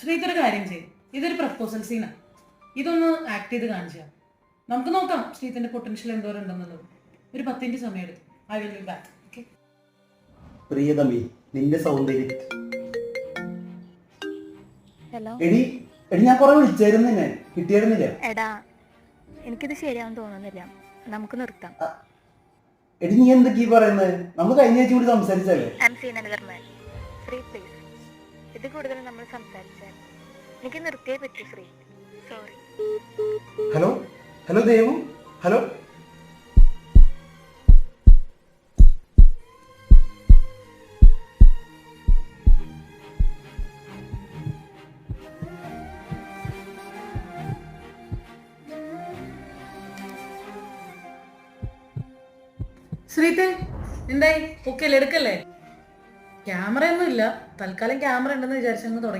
ശ്രീത്തൊരു കാര്യം ചെയ്യും, ഇതൊരു പ്രപ്പോസൽ സീനാണ്. ഇതൊന്ന് ആക്ട് ചെയ്ത് കാണിച്ചാൽ നമുക്ക് നോക്കാം ശ്രീത്തിന്റെ പൊട്ടൻഷ്യൽ എന്തോരം ഉണ്ടെന്നുള്ളത്. ഒരു 10 മിനിറ്റ് സമയം എടുക്കും. I will be back. Okay. പ്രിയതമി, നിന്റെ സൗന്ദര്യം. ഹലോ എടി എടി ഞാൻ കുറെ വിളിച്ചായിരുന്നു, നിന്നെ കിട്ടിയായിരുന്നില്ല. എടാ, എനിക്കിത് ശരിയാവും തോന്നുന്നില്ല, നമുക്ക് നിർത്താം. എടി നീ എന്തൊക്കെയാ പറയുന്നത്? നമ്മൾ കഴിഞ്ഞ ആഴ്ച കൂടി സംസാരിച്ചല്ലേ? I'm seen another man. Sree please, ഇത് കൂടുതൽ നമ്മൾ സംസാരിച്ചാൽ എനിക്ക് നിർത്തിയേ പറ്റൂ Sree. Sorry. Hello hello Devu, hello. ശ്രീത്തെ എന്തായി? ഓക്കെ അല്ലേ? എടുക്കല്ലേ? ക്യാമറ ഒന്നും ഇല്ല, തൽക്കാലം ക്യാമറ ഉണ്ടെന്ന് വിചാരിച്ചങ്ങ് തുടങ്ങി.